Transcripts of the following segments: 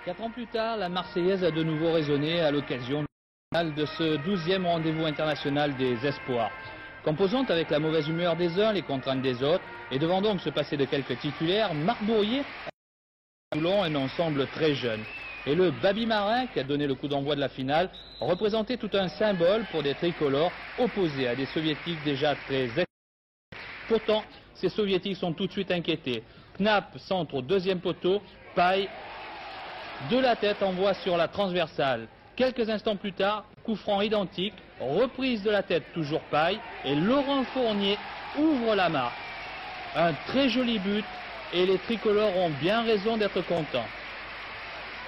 4 ans plus tard, la Marseillaise a de nouveau résonné à l'occasion de ce 12e rendez-vous international des espoirs. Composante avec la mauvaise humeur des uns, les contraintes des autres, et devant donc se passer de quelques titulaires, Marc Bourrier a Toulon un ensemble très jeune. Et le Baby Marin, qui a donné le coup d'envoi de la finale, représentait tout un symbole pour des tricolores opposés à des soviétiques déjà très. Pourtant, ces soviétiques sont tout de suite inquiétés. Knapp centre au deuxième poteau, Paille de la tête envoie sur la transversale. Quelques instants plus tard, coup franc identique, reprise de la tête toujours Paille, et Laurent Fournier ouvre la marque. Un très joli but, et les tricolores ont bien raison d'être contents.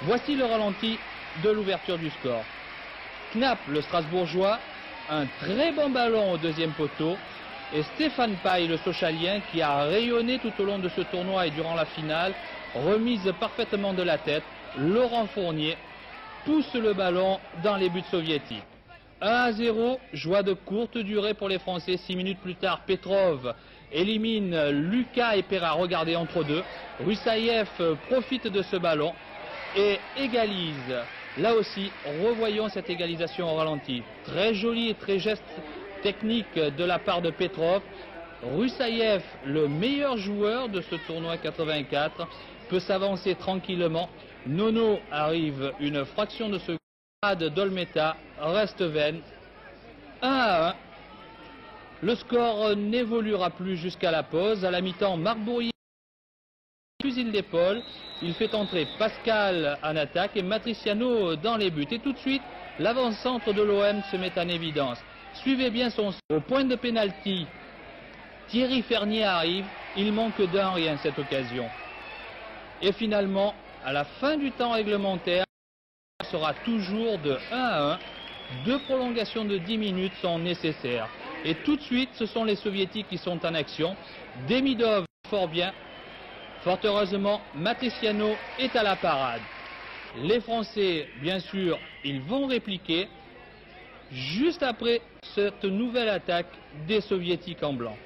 Voici le ralenti de l'ouverture du score. Knapp, le Strasbourgeois, un très bon ballon au deuxième poteau, et Stéphane Paille, le Sochalien, qui a rayonné tout au long de ce tournoi et durant la finale, remise parfaitement de la tête. Laurent Fournier pousse le ballon dans les buts soviétiques. 1-0, joie de courte durée pour les Français. 6 minutes plus tard, Petrov élimine Lucas et Perra. Regardez entre deux. Roussaïev profite de ce ballon et égalise. Là aussi, revoyons cette égalisation au ralenti. Très joli et très geste technique de la part de Petrov. Roussaïev, le meilleur joueur de ce tournoi 84, peut s'avancer tranquillement. Nono arrive une fraction de seconde. Dolmeta reste vaine. 1-1. Le score n'évoluera plus jusqu'à la pause. À la mi-temps, Marc Bourrier fusille l'épaule. Il fait entrer Pascal en attaque et Matriciano dans les buts. Et tout de suite, l'avant-centre de l'OM se met en évidence. Suivez bien son au point de pénalty. Thierry Fernier arrive. Il manque d'un rien cette occasion. Et finalement, à la fin du temps réglementaire, sera toujours de 1-1. 2 prolongations de 10 minutes sont nécessaires. Et tout de suite, ce sont les soviétiques qui sont en action. Demidov fort bien. Fort heureusement, Matriciano est à la parade. Les Français, bien sûr, ils vont répliquer juste après cette nouvelle attaque des soviétiques en blanc.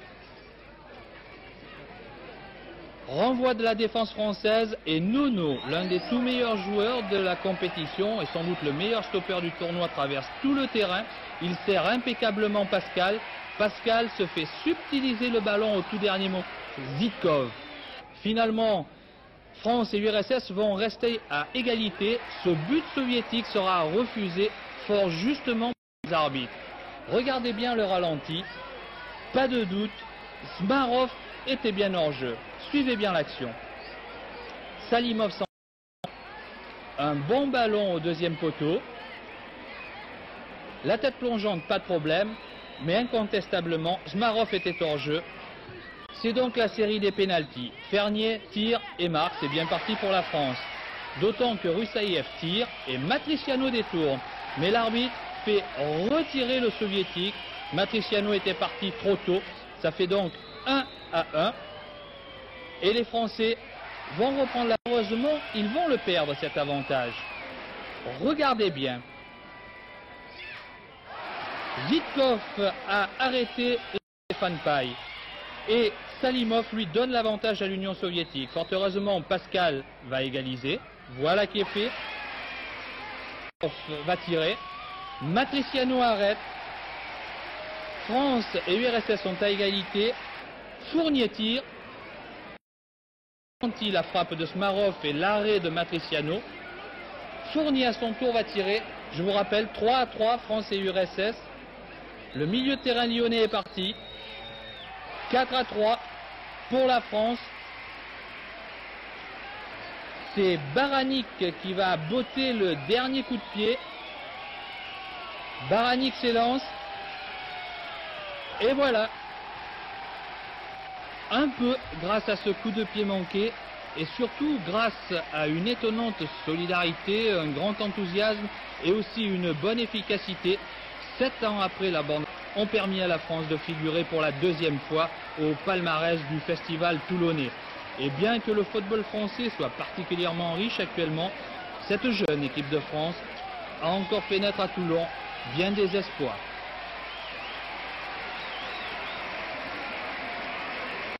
Renvoi de la défense française et Nono, l'un des tout meilleurs joueurs de la compétition et sans doute le meilleur stopper du tournoi, traverse tout le terrain. Il sert impeccablement Pascal. Pascal se fait subtiliser le ballon au tout dernier moment. Zitkov. Finalement, France et URSS vont rester à égalité. Ce but soviétique sera refusé fort justement par les arbitres. Regardez bien le ralenti. Pas de doute, Smarov était bien hors jeu. Suivez bien l'action. Salimov s'en un bon ballon au deuxième poteau. La tête plongeante, pas de problème. Mais incontestablement, Smarov était hors jeu. C'est donc la série des pénaltys. Fernier tire et marque. C'est bien parti pour la France. D'autant que Roussaïev tire et Matriciano détourne. Mais l'arbitre fait retirer le soviétique. Matriciano était parti trop tôt. Ça fait donc 1-1. Et les Français vont reprendre la... Heureusement, ils vont le perdre cet avantage. Regardez bien. Zitkov a arrêté Stéphane Paille. Et Salimov lui donne l'avantage à l'Union soviétique. Fort heureusement, Pascal va égaliser. Voilà qui est fait. Va tirer. Matriciano arrête. France et URSS sont à égalité. Fournier tire. La frappe de Smarov et l'arrêt de Matriciano. Fournier à son tour va tirer. Je vous rappelle, 3-3 France et URSS. Le milieu de terrain lyonnais est parti. 4-3 pour la France. C'est Baranik qui va botter le dernier coup de pied. Baranik s'élance. Et voilà. Un peu grâce à ce coup de pied manqué et surtout grâce à une étonnante solidarité, un grand enthousiasme et aussi une bonne efficacité, 7 ans après la bande, ont permis à la France de figurer pour la 2e fois au palmarès du festival toulonnais. Et bien que le football français soit particulièrement riche actuellement, cette jeune équipe de France a encore fait naître à Toulon bien des espoirs.